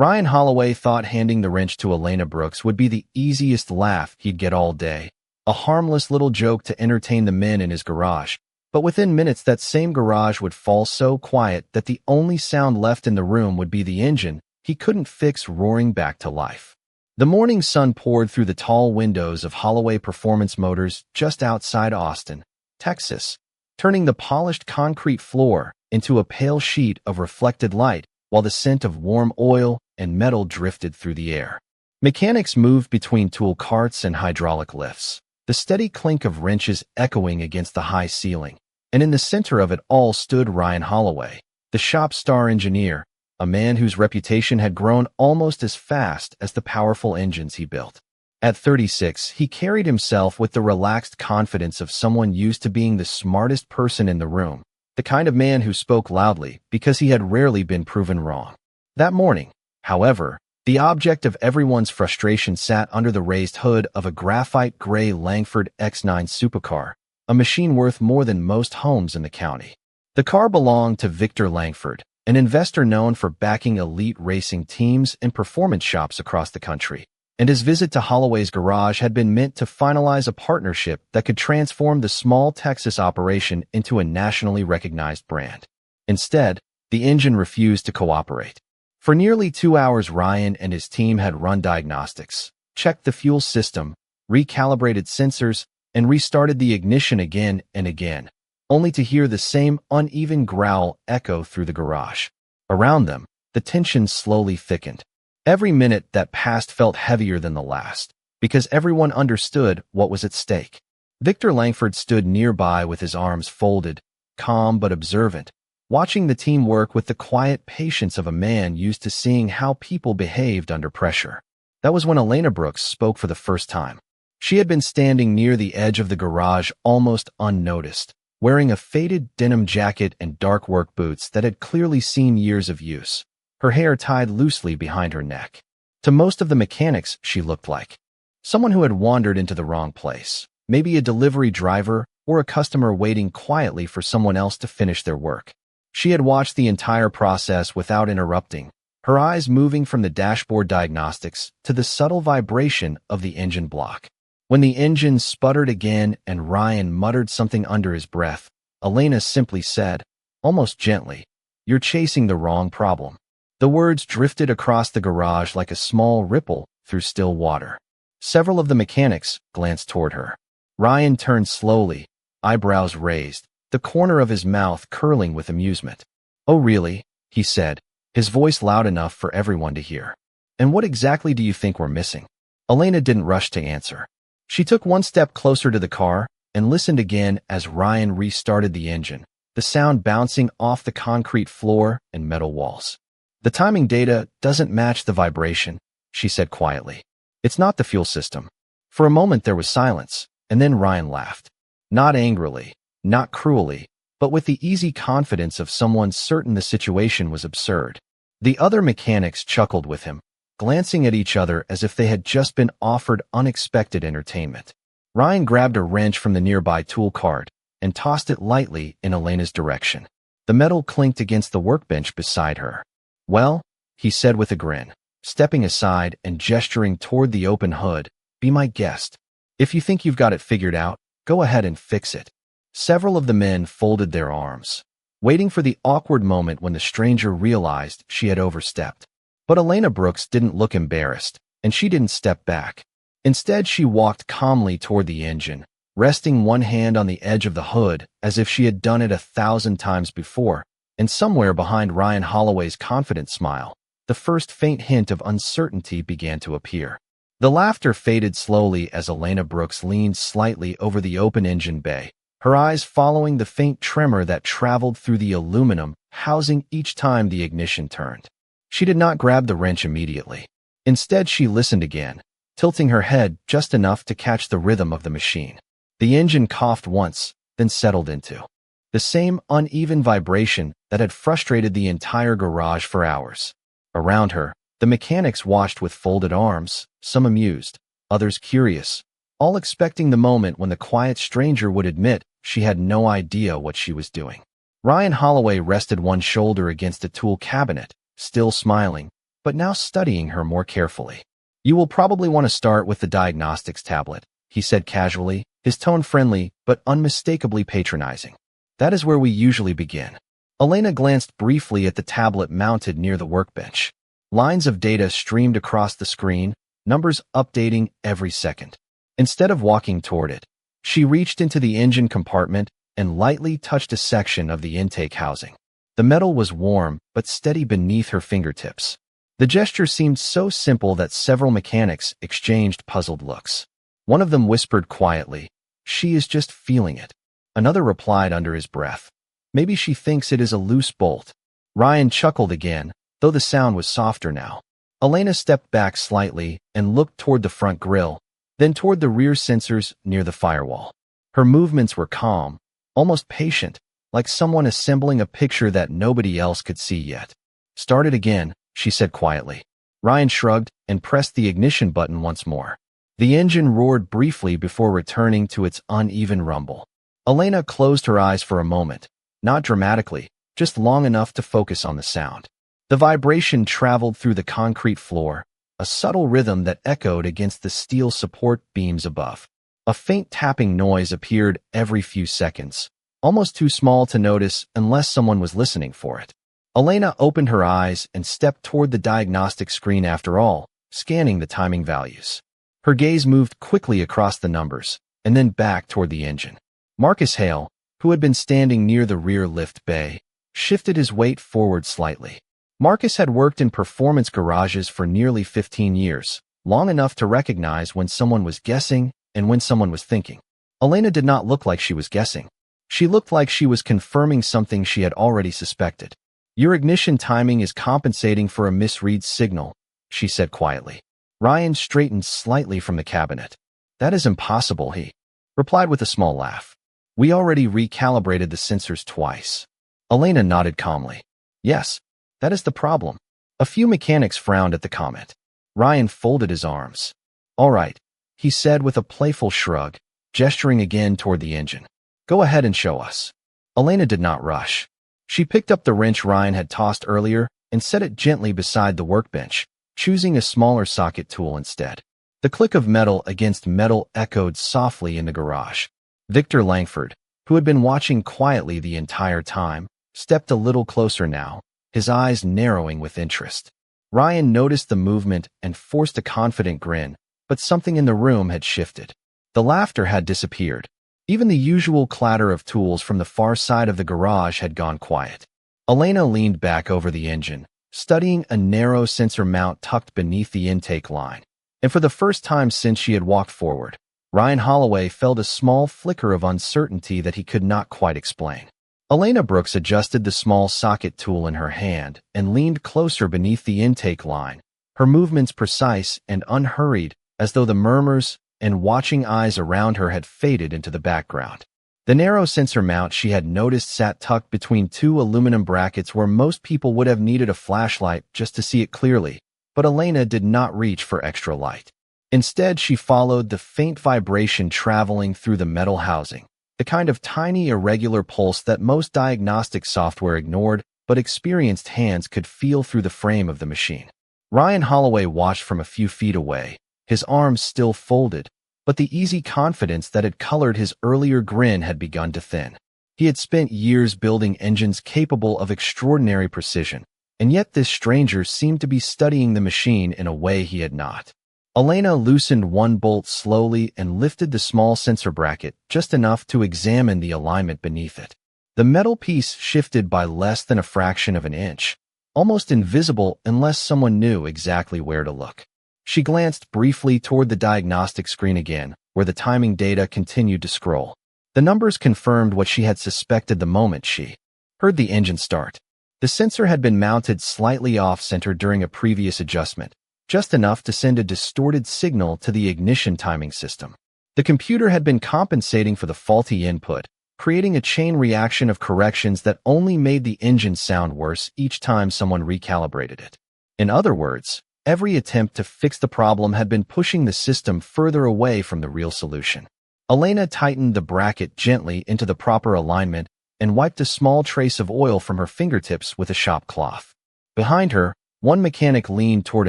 Ryan Holloway thought handing the wrench to Elena Brooks would be the easiest laugh he'd get all day, a harmless little joke to entertain the men in his garage. But within minutes that same garage would fall so quiet that the only sound left in the room would be the engine he couldn't fix roaring back to life. The morning sun poured through the tall windows of Holloway Performance Motors just outside Austin, Texas, turning the polished concrete floor into a pale sheet of reflected light while the scent of warm oil and metal drifted through the air. Mechanics moved between tool carts and hydraulic lifts, the steady clink of wrenches echoing against the high ceiling. And in the center of it all stood Ryan Holloway, the shop star engineer, a man whose reputation had grown almost as fast as the powerful engines he built. At 36, he carried himself with the relaxed confidence of someone used to being the smartest person in the room, the kind of man who spoke loudly because he had rarely been proven wrong. That morning, however, the object of everyone's frustration sat under the raised hood of a graphite gray Langford X9 supercar, a machine worth more than most homes in the county. The car belonged to Victor Langford, an investor known for backing elite racing teams and performance shops across the country, and his visit to Holloway's garage had been meant to finalize a partnership that could transform the small Texas operation into a nationally recognized brand. Instead, the engine refused to cooperate. For nearly 2 hours, Ryan and his team had run diagnostics, checked the fuel system, recalibrated sensors, and restarted the ignition again and again, only to hear the same uneven growl echo through the garage. Around them, the tension slowly thickened. Every minute that passed felt heavier than the last, because everyone understood what was at stake. Victor Langford stood nearby with his arms folded, calm but observant, watching the team work with the quiet patience of a man used to seeing how people behaved under pressure. That was when Elena Brooks spoke for the first time. She had been standing near the edge of the garage almost unnoticed, wearing a faded denim jacket and dark work boots that had clearly seen years of use, her hair tied loosely behind her neck. To most of the mechanics, she looked like someone who had wandered into the wrong place, maybe a delivery driver or a customer waiting quietly for someone else to finish their work. She had watched the entire process without interrupting, her eyes moving from the dashboard diagnostics to the subtle vibration of the engine block. When the engine sputtered again and Ryan muttered something under his breath, Elena simply said, almost gently, "You're chasing the wrong problem." The words drifted across the garage like a small ripple through still water. Several of the mechanics glanced toward her. Ryan turned slowly, eyebrows raised, the corner of his mouth curling with amusement. "Oh, really?" he said, his voice loud enough for everyone to hear. "And what exactly do you think we're missing?" Elena didn't rush to answer. She took one step closer to the car and listened again as Ryan restarted the engine, the sound bouncing off the concrete floor and metal walls. "The timing data doesn't match the vibration," she said quietly. "It's not the fuel system." For a moment there was silence, and then Ryan laughed. Not angrily, not cruelly, but with the easy confidence of someone certain the situation was absurd. The other mechanics chuckled with him, glancing at each other as if they had just been offered unexpected entertainment. Ryan grabbed a wrench from the nearby tool cart and tossed it lightly in Elena's direction. The metal clinked against the workbench beside her. "Well," he said with a grin, stepping aside and gesturing toward the open hood, "be my guest. If you think you've got it figured out, go ahead and fix it." Several of the men folded their arms, waiting for the awkward moment when the stranger realized she had overstepped. But Elena Brooks didn't look embarrassed, and she didn't step back. Instead, she walked calmly toward the engine, resting one hand on the edge of the hood as if she had done it 1,000 times before, and somewhere behind Ryan Holloway's confident smile, the first faint hint of uncertainty began to appear. The laughter faded slowly as Elena Brooks leaned slightly over the open engine bay, her eyes following the faint tremor that traveled through the aluminum housing each time the ignition turned. She did not grab the wrench immediately. Instead, she listened again, tilting her head just enough to catch the rhythm of the machine. The engine coughed once, then settled into the same uneven vibration that had frustrated the entire garage for hours. Around her, the mechanics watched with folded arms, some amused, others curious, all expecting the moment when the quiet stranger would admit she had no idea what she was doing. Ryan Holloway rested one shoulder against a tool cabinet, still smiling, but now studying her more carefully. "You will probably want to start with the diagnostics tablet," he said casually, his tone friendly but unmistakably patronizing. "That is where we usually begin." Elena glanced briefly at the tablet mounted near the workbench. Lines of data streamed across the screen, numbers updating every second. Instead of walking toward it, she reached into the engine compartment and lightly touched a section of the intake housing. The metal was warm but steady beneath her fingertips. The gesture seemed so simple that several mechanics exchanged puzzled looks. One of them whispered quietly, "She is just feeling it." Another replied under his breath, "Maybe she thinks it is a loose bolt." Ryan chuckled again, though the sound was softer now. Elena stepped back slightly and looked toward the front grille, then toward the rear sensors near the firewall. Her movements were calm, almost patient, like someone assembling a picture that nobody else could see yet. "Start it again," she said quietly. Ryan shrugged and pressed the ignition button once more. The engine roared briefly before returning to its uneven rumble. Elena closed her eyes for a moment, not dramatically, just long enough to focus on the sound. The vibration traveled through the concrete floor, a subtle rhythm that echoed against the steel support beams above. A faint tapping noise appeared every few seconds, almost too small to notice unless someone was listening for it. Elena opened her eyes and stepped toward the diagnostic screen after all, scanning the timing values. Her gaze moved quickly across the numbers, and then back toward the engine. Marcus Hale, who had been standing near the rear lift bay, shifted his weight forward slightly. Marcus had worked in performance garages for nearly 15 years, long enough to recognize when someone was guessing and when someone was thinking. Elena did not look like she was guessing. She looked like she was confirming something she had already suspected. "Your ignition timing is compensating for a misread signal," she said quietly. Ryan straightened slightly from the cabinet. "That is impossible," he replied with a small laugh. "We already recalibrated the sensors twice." Elena nodded calmly. "Yes, that is the problem." A few mechanics frowned at the comment. Ryan folded his arms. "All right," he said with a playful shrug, gesturing again toward the engine. "Go ahead and show us." Elena did not rush. She picked up the wrench Ryan had tossed earlier and set it gently beside the workbench, choosing a smaller socket tool instead. The click of metal against metal echoed softly in the garage. Victor Langford, who had been watching quietly the entire time, stepped a little closer now, his eyes narrowing with interest. Ryan noticed the movement and forced a confident grin, but something in the room had shifted. The laughter had disappeared. Even the usual clatter of tools from the far side of the garage had gone quiet. Elena leaned back over the engine, studying a narrow sensor mount tucked beneath the intake line. And for the first time since she had walked forward, Ryan Holloway felt a small flicker of uncertainty that he could not quite explain. Elena Brooks adjusted the small socket tool in her hand and leaned closer beneath the intake line, her movements precise and unhurried, as though the murmurs and watching eyes around her had faded into the background. The narrow sensor mount she had noticed sat tucked between two aluminum brackets where most people would have needed a flashlight just to see it clearly, but Elena did not reach for extra light. Instead, she followed the faint vibration traveling through the metal housing, the kind of tiny irregular pulse that most diagnostic software ignored, but experienced hands could feel through the frame of the machine. Ryan Holloway watched from a few feet away, his arms still folded, but the easy confidence that had colored his earlier grin had begun to thin. He had spent years building engines capable of extraordinary precision, and yet this stranger seemed to be studying the machine in a way he had not. Elena loosened one bolt slowly and lifted the small sensor bracket just enough to examine the alignment beneath it. The metal piece shifted by less than a fraction of an inch, almost invisible unless someone knew exactly where to look. She glanced briefly toward the diagnostic screen again, where the timing data continued to scroll. The numbers confirmed what she had suspected the moment she heard the engine start. The sensor had been mounted slightly off-center during a previous adjustment, just enough to send a distorted signal to the ignition timing system. The computer had been compensating for the faulty input, creating a chain reaction of corrections that only made the engine sound worse each time someone recalibrated it. In other words, every attempt to fix the problem had been pushing the system further away from the real solution. Elena tightened the bracket gently into the proper alignment and wiped a small trace of oil from her fingertips with a shop cloth. Behind her, One mechanic leaned toward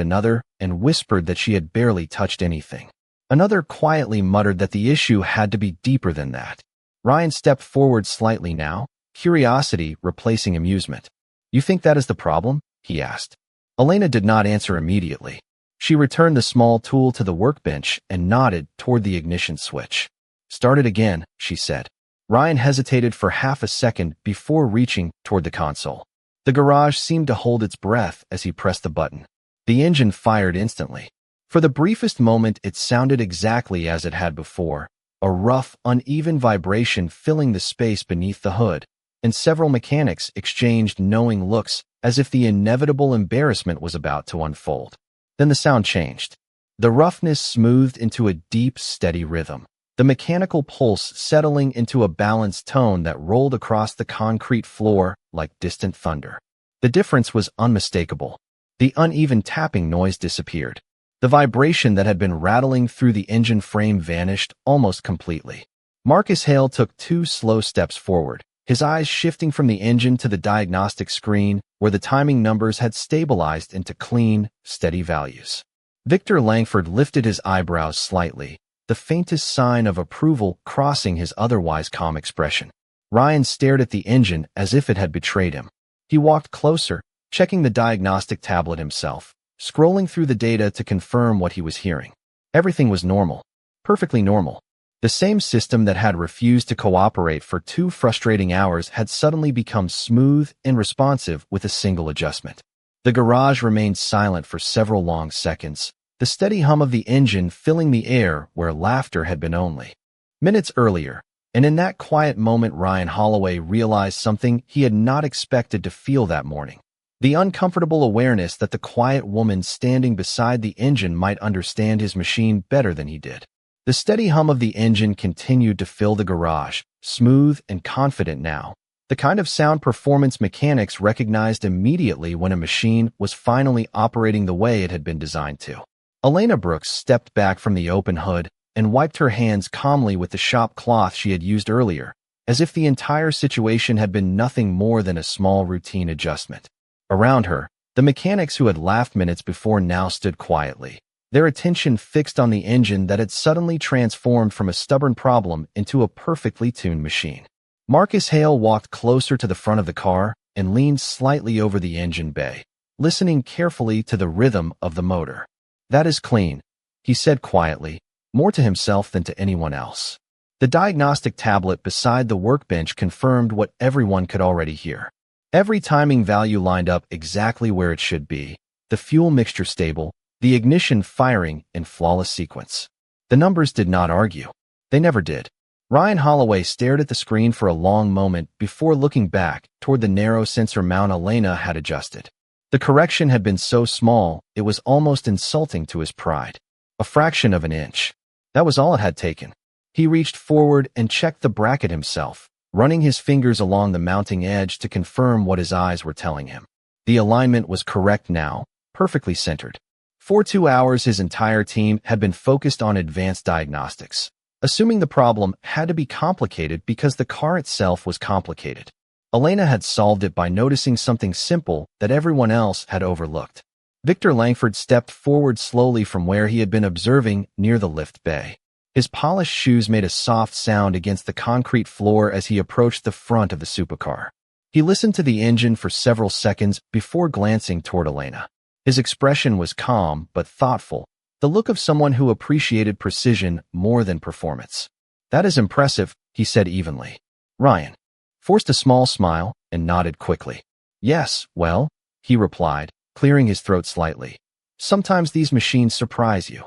another and whispered that she had barely touched anything. Another quietly muttered that the issue had to be deeper than that. Ryan stepped forward slightly now, curiosity replacing amusement. "You think that is the problem?" he asked. Elena did not answer immediately. She returned the small tool to the workbench and nodded toward the ignition switch. "Start it again," she said. Ryan hesitated for half a second before reaching toward the console. The garage seemed to hold its breath as he pressed the button. The engine fired instantly. For the briefest moment, it sounded exactly as it had before, a rough, uneven vibration filling the space beneath the hood, and several mechanics exchanged knowing looks as if the inevitable embarrassment was about to unfold. Then the sound changed. The roughness smoothed into a deep, steady rhythm, the mechanical pulse settling into a balanced tone that rolled across the concrete floor like distant thunder. The difference was unmistakable. The uneven tapping noise disappeared. The vibration that had been rattling through the engine frame vanished almost completely. Marcus Hale took 2 slow steps forward, his eyes shifting from the engine to the diagnostic screen where the timing numbers had stabilized into clean, steady values. Victor Langford lifted his eyebrows slightly, the faintest sign of approval crossing his otherwise calm expression. Ryan stared at the engine as if it had betrayed him. He walked closer, checking the diagnostic tablet himself, scrolling through the data to confirm what he was hearing. Everything was normal. Perfectly normal. The same system that had refused to cooperate for 2 frustrating hours had suddenly become smooth and responsive with a single adjustment. The garage remained silent for several long seconds, the steady hum of the engine filling the air where laughter had been only. Minutes earlier, and in that quiet moment Ryan Holloway realized something he had not expected to feel that morning. The uncomfortable awareness that the quiet woman standing beside the engine might understand his machine better than he did. The steady hum of the engine continued to fill the garage, smooth and confident now, the kind of sound performance mechanics recognized immediately when a machine was finally operating the way it had been designed to. Elena Brooks stepped back from the open hood and wiped her hands calmly with the shop cloth she had used earlier, as if the entire situation had been nothing more than a small routine adjustment. Around her, the mechanics who had laughed minutes before now stood quietly, their attention fixed on the engine that had suddenly transformed from a stubborn problem into a perfectly tuned machine. Marcus Hale walked closer to the front of the car and leaned slightly over the engine bay, listening carefully to the rhythm of the motor. "That is clean," he said quietly, more to himself than to anyone else. The diagnostic tablet beside the workbench confirmed what everyone could already hear. Every timing value lined up exactly where it should be, the fuel mixture stable, the ignition firing in flawless sequence. The numbers did not argue. They never did. Ryan Holloway stared at the screen for a long moment before looking back toward the narrow sensor mount Elena had adjusted. The correction had been so small, it was almost insulting to his pride. A fraction of an inch. That was all it had taken. He reached forward and checked the bracket himself, running his fingers along the mounting edge to confirm what his eyes were telling him. The alignment was correct now, perfectly centered. For 2 hours, his entire team had been focused on advanced diagnostics, assuming the problem had to be complicated because the car itself was complicated. Elena had solved it by noticing something simple that everyone else had overlooked. Victor Langford stepped forward slowly from where he had been observing near the lift bay. His polished shoes made a soft sound against the concrete floor as he approached the front of the supercar. He listened to the engine for several seconds before glancing toward Elena. His expression was calm but thoughtful, the look of someone who appreciated precision more than performance. "That is impressive," he said evenly. Ryan forced a small smile and nodded quickly. "Yes, well," he replied, clearing his throat slightly. "Sometimes these machines surprise you."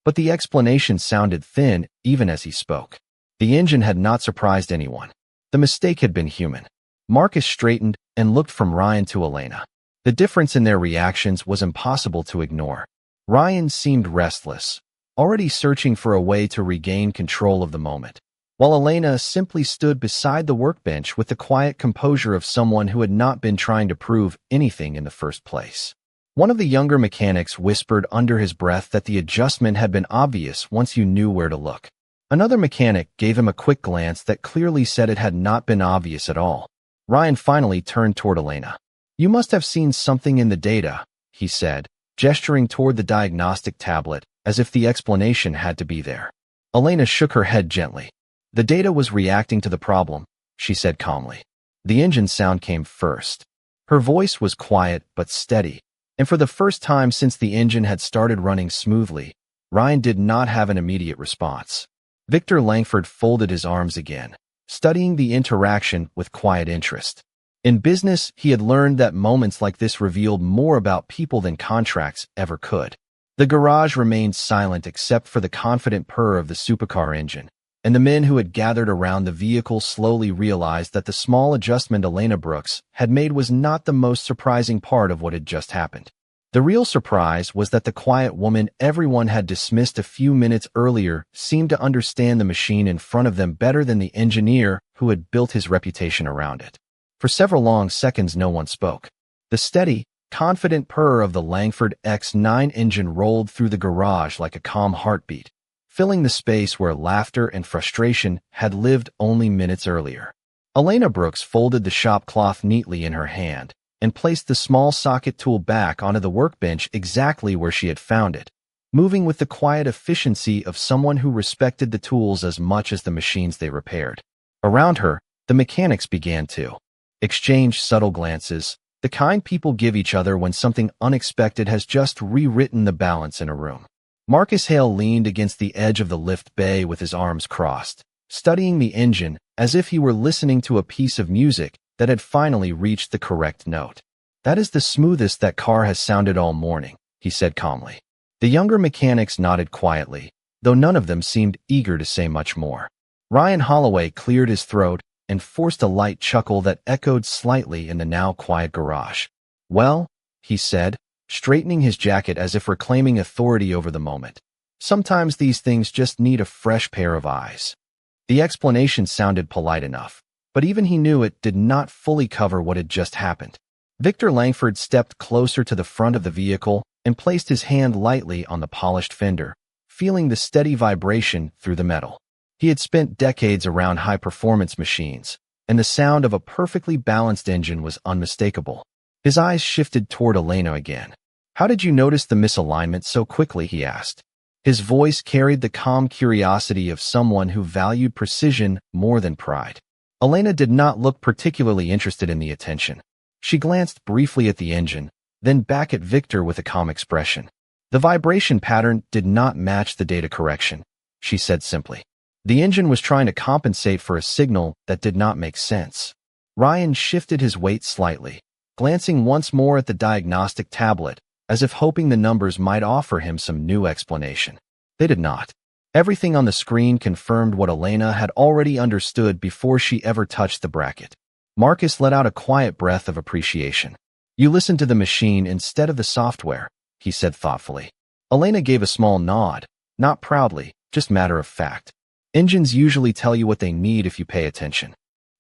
But the explanation sounded thin even as he spoke. The engine had not surprised anyone. The mistake had been human. Marcus straightened and looked from Ryan to Elena. The difference in their reactions was impossible to ignore. Ryan seemed restless, already searching for a way to regain control of the moment, while Elena simply stood beside the workbench with the quiet composure of someone who had not been trying to prove anything in the first place. One of the younger mechanics whispered under his breath that the adjustment had been obvious once you knew where to look. Another mechanic gave him a quick glance that clearly said it had not been obvious at all. Ryan finally turned toward Elena. "You must have seen something in the data," he said, gesturing toward the diagnostic tablet as if the explanation had to be there. Elena shook her head gently. The data was reacting to the problem, she said calmly. The engine sound came first. Her voice was quiet but steady, and for the first time since the engine had started running smoothly, Ryan did not have an immediate response. Victor Langford folded his arms again, studying the interaction with quiet interest. In business, he had learned that moments like this revealed more about people than contracts ever could. The garage remained silent except for the confident purr of the supercar engine, and the men who had gathered around the vehicle slowly realized that the small adjustment Elena Brooks had made was not the most surprising part of what had just happened. The real surprise was that the quiet woman everyone had dismissed a few minutes earlier seemed to understand the machine in front of them better than the engineer who had built his reputation around it. For several long seconds no one spoke. The steady, confident purr of the Langford X9 engine rolled through the garage like a calm heartbeat, filling the space where laughter and frustration had lived only minutes earlier. Elena Brooks folded the shop cloth neatly in her hand and placed the small socket tool back onto the workbench exactly where she had found it, moving with the quiet efficiency of someone who respected the tools as much as the machines they repaired. Around her, the mechanics began to exchange subtle glances, the kind people give each other when something unexpected has just rewritten the balance in a room. Marcus Hale leaned against the edge of the lift bay with his arms crossed, studying the engine as if he were listening to a piece of music that had finally reached the correct note. "That is the smoothest that car has sounded all morning," he said calmly. The younger mechanics nodded quietly, though none of them seemed eager to say much more. Ryan Holloway cleared his throat and forced a light chuckle that echoed slightly in the now quiet garage. "Well," he said, straightening his jacket as if reclaiming authority over the moment, "sometimes these things just need a fresh pair of eyes." The explanation sounded polite enough, but even he knew it did not fully cover what had just happened. Victor Langford stepped closer to the front of the vehicle and placed his hand lightly on the polished fender, feeling the steady vibration through the metal. He had spent decades around high-performance machines, and the sound of a perfectly balanced engine was unmistakable. His eyes shifted toward Elena again. "How did you notice the misalignment so quickly?" he asked. His voice carried the calm curiosity of someone who valued precision more than pride. Elena did not look particularly interested in the attention. She glanced briefly at the engine, then back at Victor with a calm expression. "The vibration pattern did not match the data correction," she said simply. "The engine was trying to compensate for a signal that did not make sense." Ryan shifted his weight slightly, glancing once more at the diagnostic tablet, as if hoping the numbers might offer him some new explanation. They did not. Everything on the screen confirmed what Elena had already understood before she ever touched the bracket. Marcus let out a quiet breath of appreciation. "You listened to the machine instead of the software," he said thoughtfully. Elena gave a small nod, not proudly, just matter of fact. "Engines usually tell you what they need if you pay attention."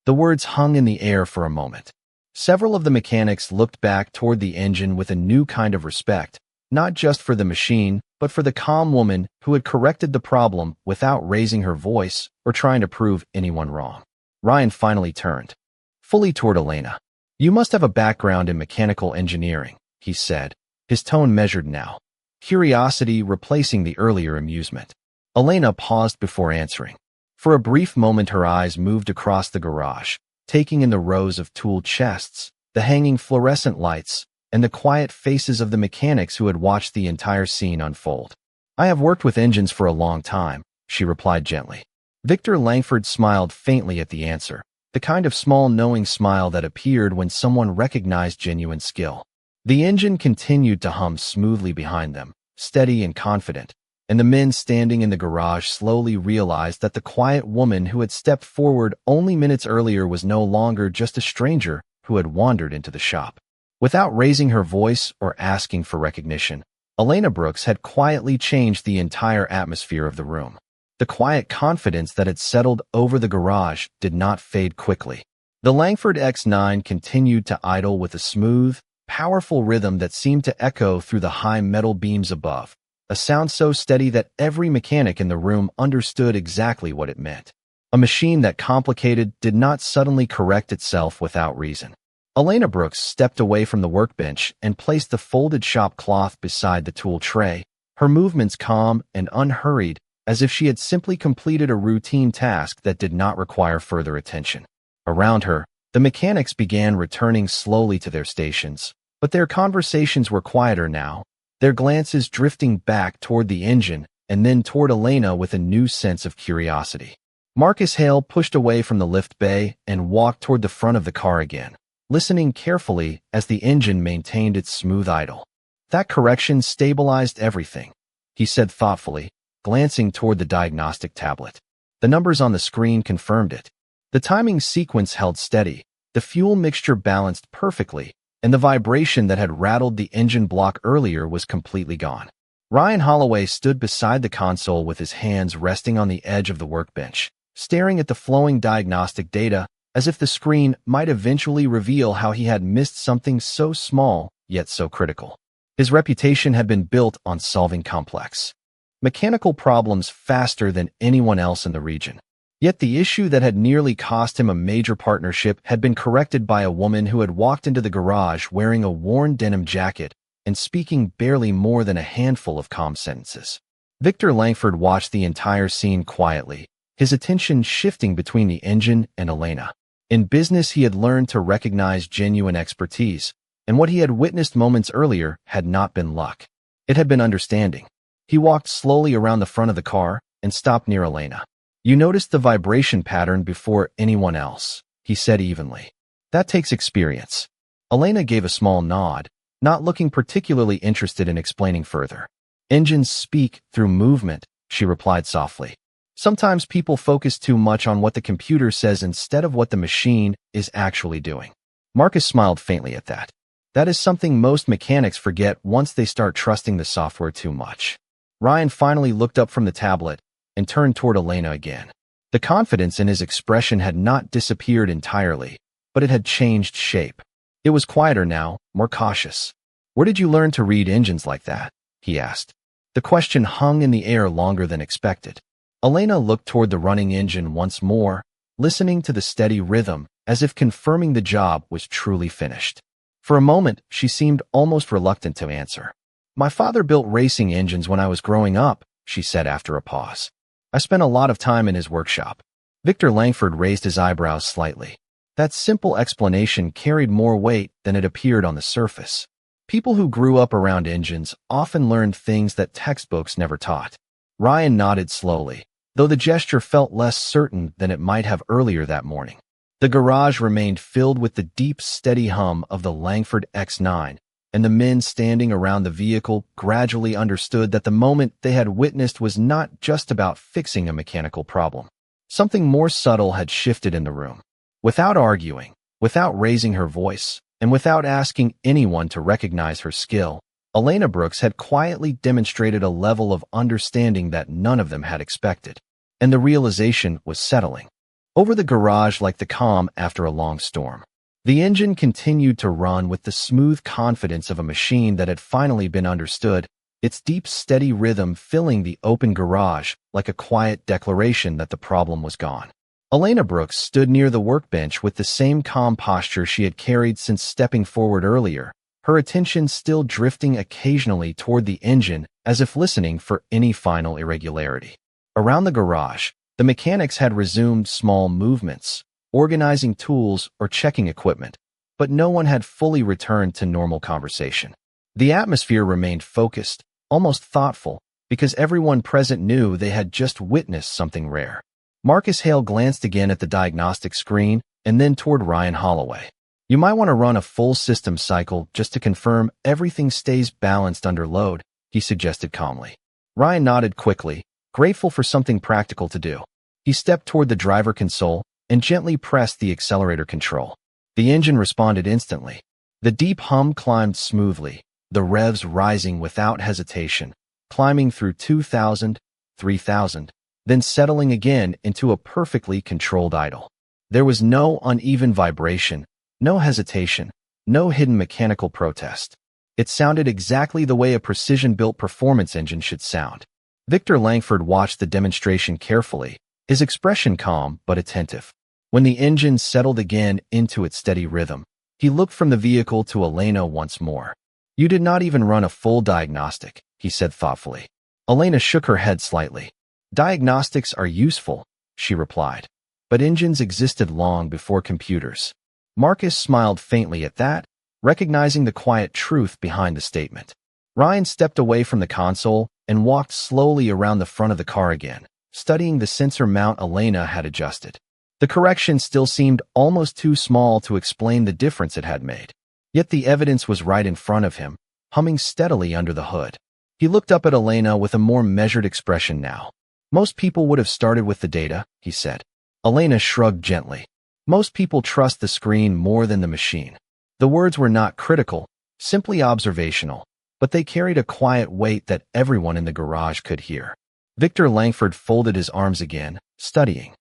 The words hung in the air for a moment. Several of the mechanics looked back toward the engine with a new kind of respect, not just for the machine, but for the calm woman who had corrected the problem without raising her voice or trying to prove anyone wrong. Ryan finally turned, fully toward Elena. "You must have a background in mechanical engineering," he said, his tone measured now, curiosity replacing the earlier amusement. Elena paused before answering. For a brief moment her eyes moved across the garage, taking in the rows of tool chests, the hanging fluorescent lights, and the quiet faces of the mechanics who had watched the entire scene unfold. "I have worked with engines for a long time," she replied gently. Victor Langford smiled faintly at the answer, the kind of small knowing smile that appeared when someone recognized genuine skill. The engine continued to hum smoothly behind them, steady and confident, and the men standing in the garage slowly realized that the quiet woman who had stepped forward only minutes earlier was no longer just a stranger who had wandered into the shop. Without raising her voice or asking for recognition, Elena Brooks had quietly changed the entire atmosphere of the room. The quiet confidence that had settled over the garage did not fade quickly. The Langford X9 continued to idle with a smooth, powerful rhythm that seemed to echo through the high metal beams above, a sound so steady that every mechanic in the room understood exactly what it meant. A machine that complicated did not suddenly correct itself without reason. Elena Brooks stepped away from the workbench and placed the folded shop cloth beside the tool tray, her movements calm and unhurried, as if she had simply completed a routine task that did not require further attention. Around her, the mechanics began returning slowly to their stations, but their conversations were quieter now, their glances drifting back toward the engine and then toward Elena with a new sense of curiosity. Marcus Hale pushed away from the lift bay and walked toward the front of the car again, listening carefully as the engine maintained its smooth idle. "That correction stabilized everything," he said thoughtfully, glancing toward the diagnostic tablet. The numbers on the screen confirmed it. The timing sequence held steady, the fuel mixture balanced perfectly, and the vibration that had rattled the engine block earlier was completely gone. Ryan Holloway stood beside the console with his hands resting on the edge of the workbench, staring at the flowing diagnostic data as if the screen might eventually reveal how he had missed something so small yet so critical. His reputation had been built on solving complex mechanical problems faster than anyone else in the region. Yet the issue that had nearly cost him a major partnership had been corrected by a woman who had walked into the garage wearing a worn denim jacket and speaking barely more than a handful of calm sentences. Victor Langford watched the entire scene quietly, his attention shifting between the engine and Elena. In business, he had learned to recognize genuine expertise, and what he had witnessed moments earlier had not been luck. It had been understanding. He walked slowly around the front of the car and stopped near Elena. "You noticed the vibration pattern before anyone else," he said evenly. "That takes experience." Elena gave a small nod, not looking particularly interested in explaining further. "Engines speak through movement," she replied softly. "Sometimes people focus too much on what the computer says instead of what the machine is actually doing." Marcus smiled faintly at that. That is something most mechanics forget once they start trusting the software too much. Ryan finally looked up from the tablet and turned toward Elena again. The confidence in his expression had not disappeared entirely, but it had changed shape. It was quieter now, more cautious. "Where did you learn to read engines like that?" he asked. The question hung in the air longer than expected. Elena looked toward the running engine once more, listening to the steady rhythm as if confirming the job was truly finished. For a moment, she seemed almost reluctant to answer. "My father built racing engines when I was growing up," she said after a pause. "I spent a lot of time in his workshop." Victor Langford raised his eyebrows slightly. That simple explanation carried more weight than it appeared on the surface. People who grew up around engines often learned things that textbooks never taught. Ryan nodded slowly, though the gesture felt less certain than it might have earlier that morning. The garage remained filled with the deep, steady hum of the Langford X9, and the men standing around the vehicle gradually understood that the moment they had witnessed was not just about fixing a mechanical problem. Something more subtle had shifted in the room. Without arguing, without raising her voice, and without asking anyone to recognize her skill, Elena Brooks had quietly demonstrated a level of understanding that none of them had expected. And the realization was settling over the garage like the calm after a long storm. The engine continued to run with the smooth confidence of a machine that had finally been understood, its deep, steady rhythm filling the open garage like a quiet declaration that the problem was gone. Elena Brooks stood near the workbench with the same calm posture she had carried since stepping forward earlier, her attention still drifting occasionally toward the engine as if listening for any final irregularity. Around the garage, the mechanics had resumed small movements, organizing tools or checking equipment, but no one had fully returned to normal conversation. The atmosphere remained focused, almost thoughtful, because everyone present knew they had just witnessed something rare. Marcus Hale glanced again at the diagnostic screen and then toward Ryan Holloway. "You might want to run a full system cycle just to confirm everything stays balanced under load," he suggested calmly. Ryan nodded quickly, grateful for something practical to do. He stepped toward the driver console and gently pressed the accelerator control. The engine responded instantly. The deep hum climbed smoothly, the revs rising without hesitation, climbing through 2,000, 3,000, then settling again into a perfectly controlled idle. There was no uneven vibration, no hesitation, no hidden mechanical protest. It sounded exactly the way a precision-built performance engine should sound. Victor Langford watched the demonstration carefully, his expression calm but attentive. When the engine settled again into its steady rhythm, He looked from the vehicle to Elena once more. You did not even run a full diagnostic, he said thoughtfully. Elena shook her head slightly. Diagnostics are useful, she replied. But engines existed long before computers. Marcus smiled faintly at that, recognizing the quiet truth behind the statement. Ryan stepped away from the console and walked slowly around the front of the car again, studying the sensor mount Elena had adjusted. The correction still seemed almost too small to explain the difference it had made. Yet the evidence was right in front of him, humming steadily under the hood. He looked up at Elena with a more measured expression now. Most people would have started with the data, he said. Elena shrugged gently. Most people trust the screen more than the machine. The words were not critical, simply observational, but they carried a quiet weight that everyone in the garage could hear. Victor Langford folded his arms again, studying.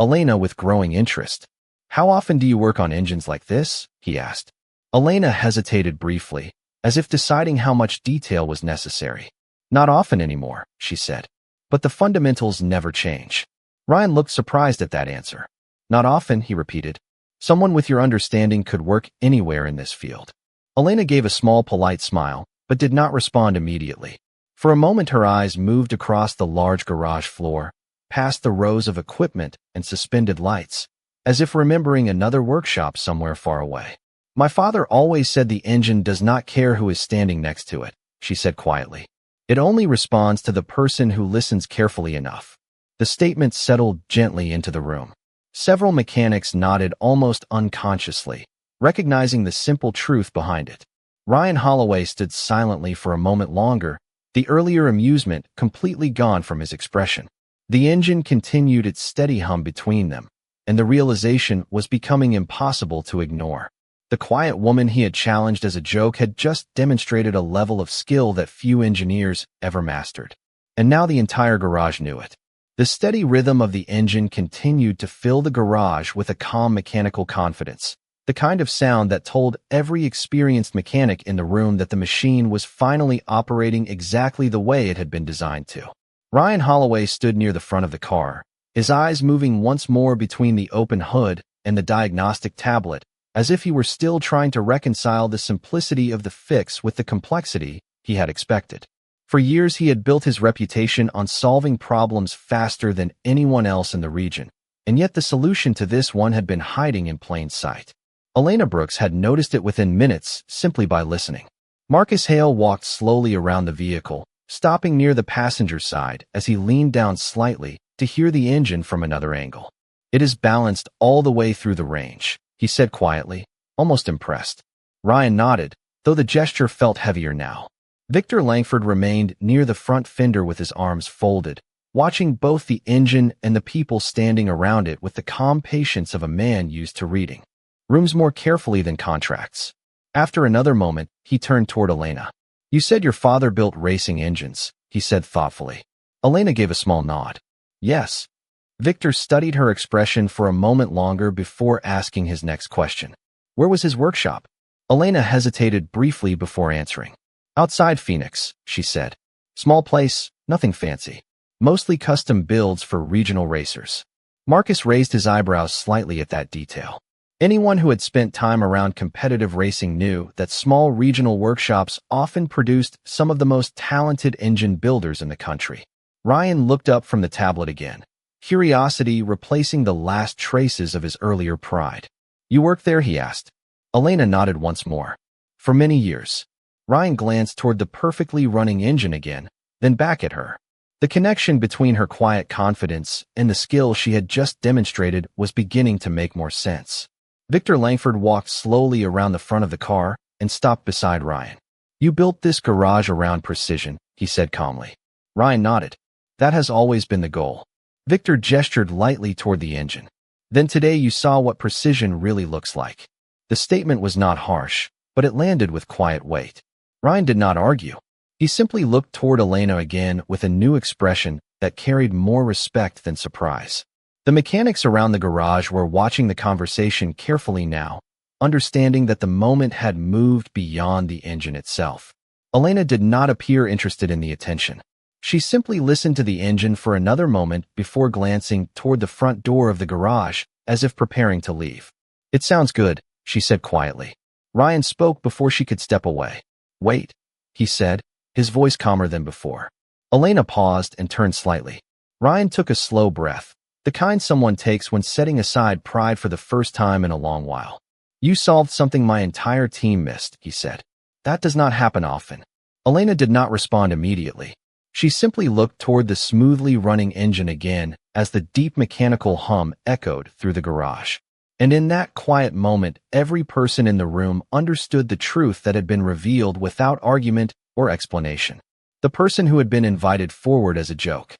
Elena with growing interest. How often do you work on engines like this? He asked. Elena hesitated briefly, as if deciding how much detail was necessary. Not often anymore, she said. But the fundamentals never change. Ryan looked surprised at that answer. Not often, he repeated. Someone with your understanding could work anywhere in this field. Elena gave a small, polite smile, but did not respond immediately. For a moment her eyes moved across the large garage floor, past the rows of equipment and suspended lights, as if remembering another workshop somewhere far away. My father always said the engine does not care who is standing next to it, she said quietly. It only responds to the person who listens carefully enough. The statement settled gently into the room. Several mechanics nodded almost unconsciously, recognizing the simple truth behind it. Ryan Holloway stood silently for a moment longer, the earlier amusement completely gone from his expression. The engine continued its steady hum between them, and the realization was becoming impossible to ignore. The quiet woman he had challenged as a joke had just demonstrated a level of skill that few engineers ever mastered. And now the entire garage knew it. The steady rhythm of the engine continued to fill the garage with a calm mechanical confidence, the kind of sound that told every experienced mechanic in the room that the machine was finally operating exactly the way it had been designed to. Ryan Holloway stood near the front of the car, his eyes moving once more between the open hood and the diagnostic tablet, as if he were still trying to reconcile the simplicity of the fix with the complexity he had expected. For years he had built his reputation on solving problems faster than anyone else in the region, and yet the solution to this one had been hiding in plain sight. Elena Brooks had noticed it within minutes simply by listening. Marcus Hale walked slowly around the vehicle, stopping near the passenger side as he leaned down slightly to hear the engine from another angle. It is balanced all the way through the range, he said quietly, almost impressed. Ryan nodded, though the gesture felt heavier now. Victor Langford remained near the front fender with his arms folded, watching both the engine and the people standing around it with the calm patience of a man used to reading rooms more carefully than contracts. After another moment, he turned toward Elena. You said your father built racing engines, he said thoughtfully. Elena gave a small nod. Yes. Victor studied her expression for a moment longer before asking his next question. Where was his workshop? Elena hesitated briefly before answering. Outside Phoenix, she said. Small place, nothing fancy. Mostly custom builds for regional racers. Marcus raised his eyebrows slightly at that detail. Anyone who had spent time around competitive racing knew that small regional workshops often produced some of the most talented engine builders in the country. Ryan looked up from the tablet again, curiosity replacing the last traces of his earlier pride. You work there? He asked. Elena nodded once more. For many years. Ryan glanced toward the perfectly running engine again, then back at her. The connection between her quiet confidence and the skill she had just demonstrated was beginning to make more sense. Victor Langford walked slowly around the front of the car and stopped beside Ryan. You built this garage around precision, he said calmly. Ryan nodded. That has always been the goal. Victor gestured lightly toward the engine. Then today you saw what precision really looks like. The statement was not harsh, but it landed with quiet weight. Ryan did not argue. He simply looked toward Elena again with a new expression that carried more respect than surprise. The mechanics around the garage were watching the conversation carefully now, understanding that the moment had moved beyond the engine itself. Elena did not appear interested in the attention. She simply listened to the engine for another moment before glancing toward the front door of the garage as if preparing to leave. It sounds good, she said quietly. Ryan spoke before she could step away. "Wait," he said, his voice calmer than before. Elena paused and turned slightly. Ryan took a slow breath, the kind someone takes when setting aside pride for the first time in a long while. "You solved something my entire team missed," he said. "That does not happen often." Elena did not respond immediately. She simply looked toward the smoothly running engine again as the deep mechanical hum echoed through the garage. And in that quiet moment, every person in the room understood the truth that had been revealed without argument or explanation. The person who had been invited forward as a joke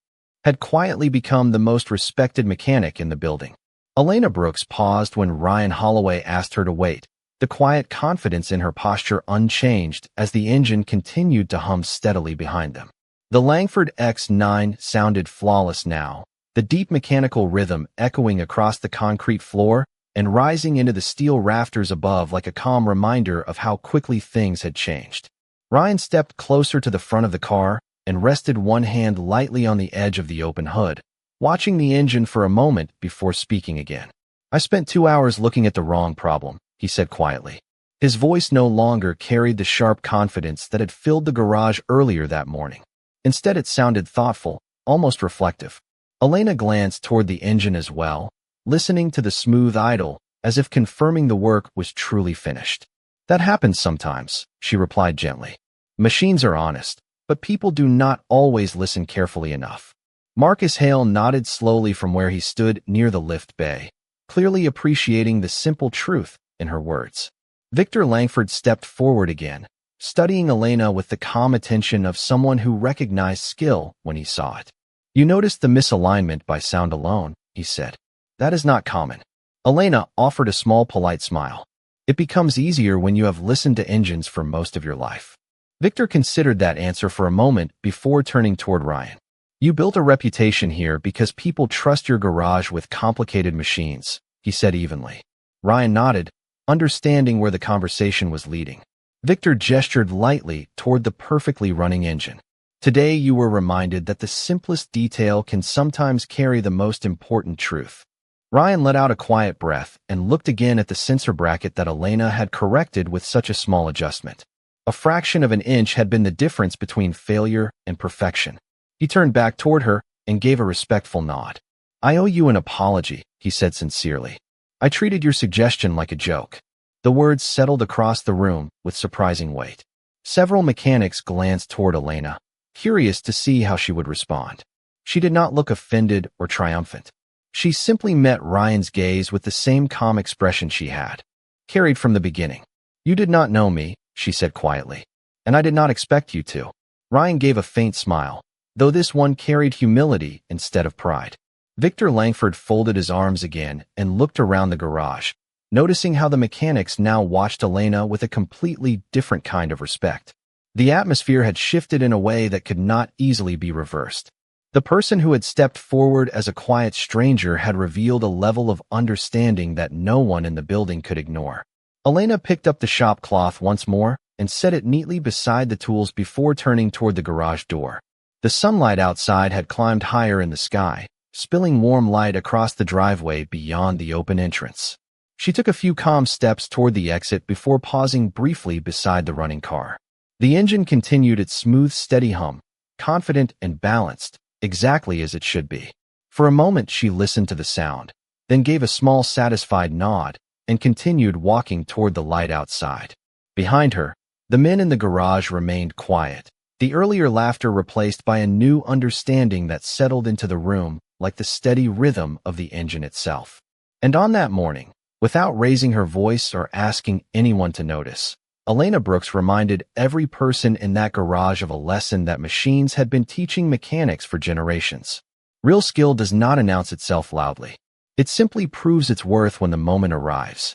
had quietly become the most respected mechanic in the building. Elena Brooks paused when Ryan Holloway asked her to wait, the quiet confidence in her posture unchanged as the engine continued to hum steadily behind them. The Langford X9 sounded flawless now, the deep mechanical rhythm echoing across the concrete floor and rising into the steel rafters above like a calm reminder of how quickly things had changed. Ryan stepped closer to the front of the car and rested one hand lightly on the edge of the open hood, watching the engine for a moment before speaking again. "I spent 2 hours looking at the wrong problem," he said quietly. His voice no longer carried the sharp confidence that had filled the garage earlier that morning. Instead, it sounded thoughtful, almost reflective. Elena glanced toward the engine as well, listening to the smooth idle, as if confirming the work was truly finished. "That happens sometimes," she replied gently. "Machines are honest, but people do not always listen carefully enough." Marcus Hale nodded slowly from where he stood near the lift bay, clearly appreciating the simple truth in her words. Victor Langford stepped forward again, studying Elena with the calm attention of someone who recognized skill when he saw it. "You noticed the misalignment by sound alone," he said. "That is not common." Elena offered a small polite smile. "It becomes easier when you have listened to engines for most of your life." Victor considered that answer for a moment before turning toward Ryan. "You built a reputation here because people trust your garage with complicated machines," he said evenly. Ryan nodded, understanding where the conversation was leading. Victor gestured lightly toward the perfectly running engine. "Today you were reminded that the simplest detail can sometimes carry the most important truth." Ryan let out a quiet breath and looked again at the sensor bracket that Elena had corrected with such a small adjustment. A fraction of an inch had been the difference between failure and perfection. He turned back toward her and gave a respectful nod. "I owe you an apology," he said sincerely. "I treated your suggestion like a joke." The words settled across the room with surprising weight. Several mechanics glanced toward Elena, curious to see how she would respond. She did not look offended or triumphant. She simply met Ryan's gaze with the same calm expression she had carried from the beginning. "You did not know me," she said quietly, "and I did not expect you to." Ryan gave a faint smile, though this one carried humility instead of pride. Victor Langford folded his arms again and looked around the garage, noticing how the mechanics now watched Elena with a completely different kind of respect. The atmosphere had shifted in a way that could not easily be reversed. The person who had stepped forward as a quiet stranger had revealed a level of understanding that no one in the building could ignore. Elena picked up the shop cloth once more and set it neatly beside the tools before turning toward the garage door. The sunlight outside had climbed higher in the sky, spilling warm light across the driveway beyond the open entrance. She took a few calm steps toward the exit before pausing briefly beside the running car. The engine continued its smooth, steady hum, confident and balanced, exactly as it should be. For a moment she listened to the sound, then gave a small satisfied nod and continued walking toward the light outside. Behind her, the men in the garage remained quiet, the earlier laughter replaced by a new understanding that settled into the room like the steady rhythm of the engine itself. And on that morning, without raising her voice or asking anyone to notice, Elena Brooks reminded every person in that garage of a lesson that machines had been teaching mechanics for generations. Real skill does not announce itself loudly. It simply proves its worth when the moment arrives.